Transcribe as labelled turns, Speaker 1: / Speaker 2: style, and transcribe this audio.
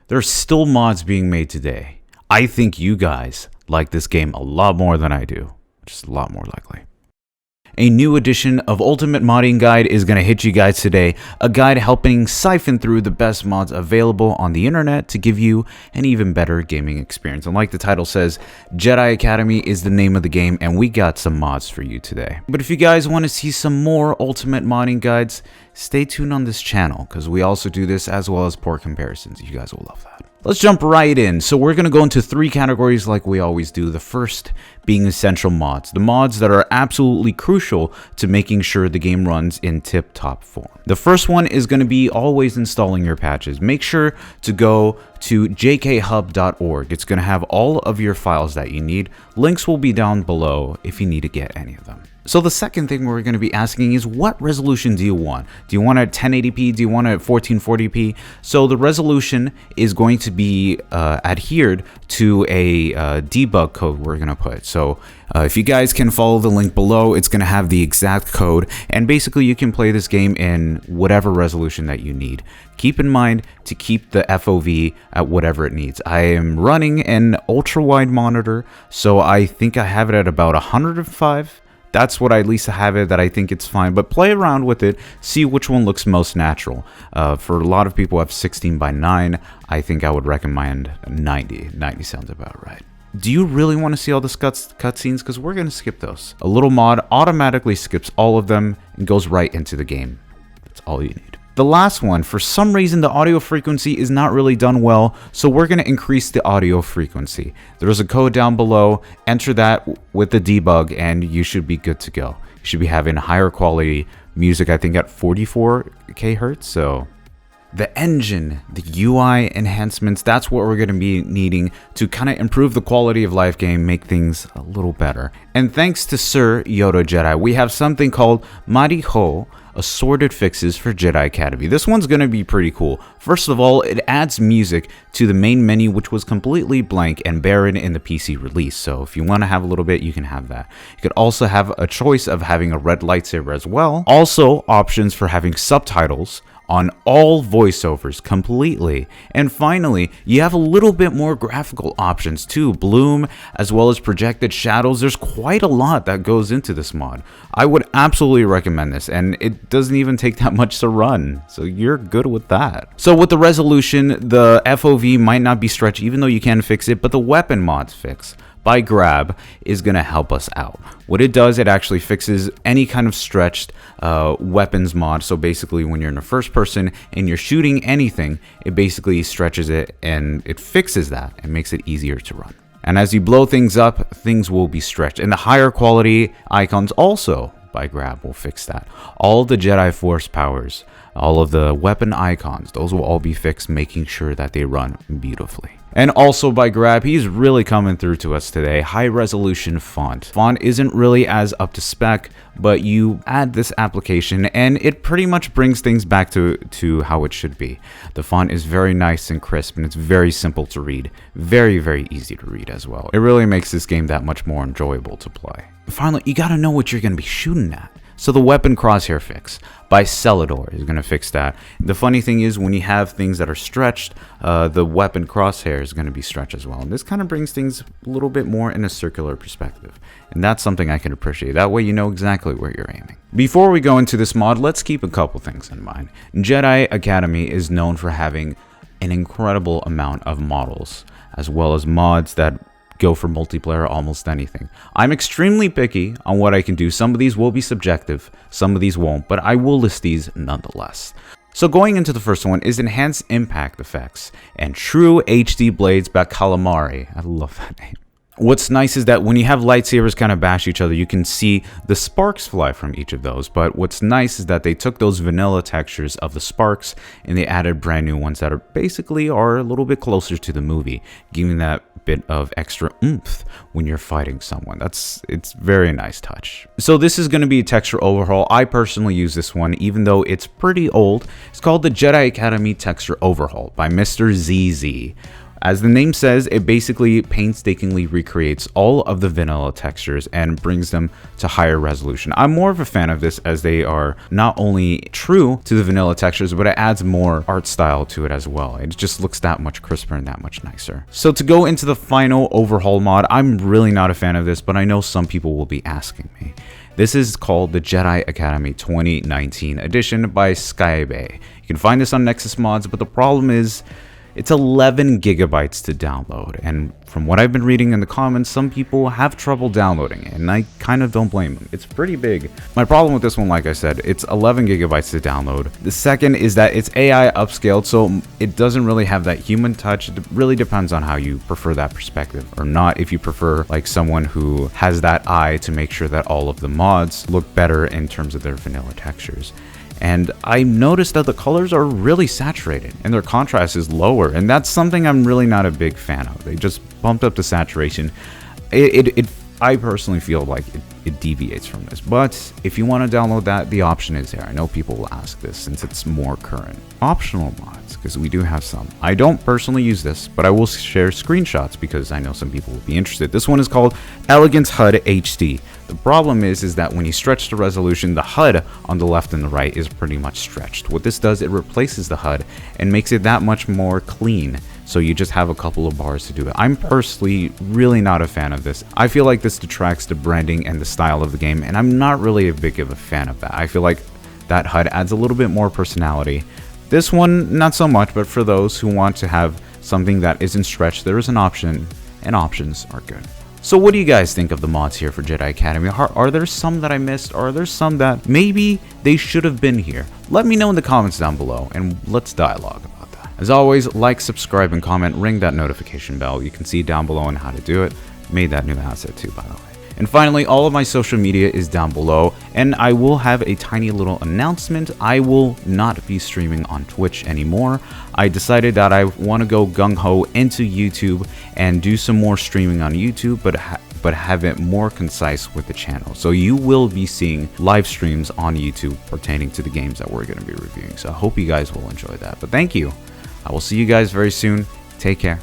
Speaker 1: There's still mods being made today. I think you guys like this game a lot more than I do, just a lot more likely. A new edition of Ultimate Modding Guide is going to hit you guys today, a guide helping siphon through the best mods available on the internet to give you an even better gaming experience. And like the title says, Jedi Academy is the name of the game, and we got some mods for you today. But if you guys want to see some more Ultimate Modding Guides, stay tuned on this channel, because we also do this as well as port comparisons. You guys will love that. Let's jump right in. So we're going to go into 3 categories like we always do. The first being essential mods, the mods that are absolutely crucial to making sure the game runs in tip-top form. The first one is going to be always installing your patches. Make sure to go to jkhub.org. It's going to have all of your files that you need. Links will be down below if you need to get any of them. So the second thing we're going to be asking is, what resolution do you want? Do you want a 1080p? Do you want a 1440p? So the resolution is going to be adhered to a debug code we're going to put. So if you guys can follow the link below, it's going to have the exact code, and basically you can play this game in whatever resolution that you need. Keep in mind to keep the FOV at whatever it needs. I am running an ultra wide monitor, so I think I have it at about 105. That's what I at least have it, that I think it's fine, but play around with it, see which one looks most natural. For a lot of people who have 16:9, I think I would recommend 90. 90 sounds about right. Do you really want to see all the cutscenes? Because we're going to skip those. A little mod automatically skips all of them and goes right into the game. That's all you need. The last one, for some reason the audio frequency is not really done well, so we're going to increase the audio frequency. There's a code down below, enter that with the debug, and you should be good to go. You should be having higher quality music, I think at 44 kHz, so... The engine, the UI enhancements, that's what we're going to be needing to kind of improve the quality of life game, make things a little better. And thanks to Sir Yoda Jedi, we have something called Mariho, Assorted Fixes for Jedi Academy. This one's going to be pretty cool. First of all, it adds music to the main menu, which was completely blank and barren in the PC release. So if you want to have a little bit, you can have that. You could also have a choice of having a red lightsaber as well. Also, options for having subtitles on all voiceovers completely. And finally, you have a little bit more graphical options too, bloom as well as projected shadows. There's quite a lot that goes into this mod. I would absolutely recommend this, and it doesn't even take that much to run, so you're good with that. So with the resolution, the FOV might not be stretched even though you can fix it, but the weapon mods fix by Grab is going to help us out. What it does, it actually fixes any kind of stretched weapons mod. So basically when you're in a first person and you're shooting anything, it basically stretches it and it fixes that and makes it easier to run. And as you blow things up, things will be stretched. And the higher quality icons also by Grab will fix that. All the Jedi Force powers, all of the weapon icons, those will all be fixed, making sure that they run beautifully. And also by Grab, he's really coming through to us today. High resolution font. Font isn't really as up to spec, but you add this application and it pretty much brings things back to how it should be. The font is very nice and crisp, and it's very simple to read. Very, very easy to read as well. It really makes this game that much more enjoyable to play. Finally, you gotta know what you're gonna be shooting at. So the weapon crosshair fix by Celador is going to fix that. The funny thing is, when you have things that are stretched, the weapon crosshair is going to be stretched as well. And this kind of brings things a little bit more in a circular perspective. And that's something I can appreciate. That way you know exactly where you're aiming. Before we go into this mod, let's keep a couple things in mind. Jedi Academy is known for having an incredible amount of models, as well as mods that go for multiplayer almost anything. I'm extremely picky on what I can do. Some of these will be subjective, some of these won't, but I will list these nonetheless. So going into the first one is Enhanced Impact Effects and True HD Blades by Calamari. I love that name. What's nice is that when you have lightsabers kind of bash each other, you can see the sparks fly from each of those. But what's nice is that they took those vanilla textures of the sparks and they added brand new ones that are basically a little bit closer to the movie, giving that bit of extra oomph when you're fighting someone. It's very nice touch. So this is going to be a texture overhaul. I personally use this one, even though it's pretty old. It's called the Jedi Academy Texture Overhaul by Mr. ZZ. As the name says, it basically painstakingly recreates all of the vanilla textures and brings them to higher resolution. I'm more of a fan of this as they are not only true to the vanilla textures, but it adds more art style to it as well. It just looks that much crisper and that much nicer. So to go into the final overhaul mod, I'm really not a fan of this, but I know some people will be asking me. This is called the Jedi Academy 2019 edition by Skybay. You can find this on Nexus Mods, but the problem is it's 11 gigabytes to download, and from what I've been reading in the comments, some people have trouble downloading it, and I kind of don't blame them. It's pretty big. My problem with this one, like I said, it's 11 gigabytes to download. The second is that it's AI upscaled, so it doesn't really have that human touch. It really depends on how you prefer that perspective or not. If you prefer like someone who has that eye to make sure that all of the mods look better in terms of their vanilla textures. And I noticed that the colors are really saturated and their contrast is lower, and that's something I'm really not a big fan of. They just bumped up the saturation. I personally feel like it deviates from this, but if you want to download that, the option is there. I know people will ask this since it's more current. Optional mods, because we do have some. I don't personally use this, but I will share screenshots because I know some people will be interested. This one is called Elegance HUD HD. The problem is that when you stretch the resolution, the HUD on the left and the right is pretty much stretched. What this does, it replaces the HUD and makes it that much more clean. So you just have a couple of bars to do it. I'm personally really not a fan of this. I feel like this detracts the branding and the style of the game, and I'm not really a big of a fan of that. I feel like that HUD adds a little bit more personality. This one, not so much, but for those who want to have something that isn't stretched, there is an option, and options are good. So what do you guys think of the mods here for Jedi Academy? Are there some that I missed? Are there some that maybe they should have been here? Let me know in the comments down below, and let's dialogue about that. As always, like, subscribe, and comment. Ring that notification bell. You can see down below on how to do it. Made that new asset too, by the way. And finally, all of my social media is down below, and I will have a tiny little announcement. I will not be streaming on Twitch anymore. I decided that I want to go gung-ho into YouTube and do some more streaming on YouTube, but have it more concise with the channel. So you will be seeing live streams on YouTube pertaining to the games that we're going to be reviewing. So I hope you guys will enjoy that. But thank you. I will see you guys very soon. Take care.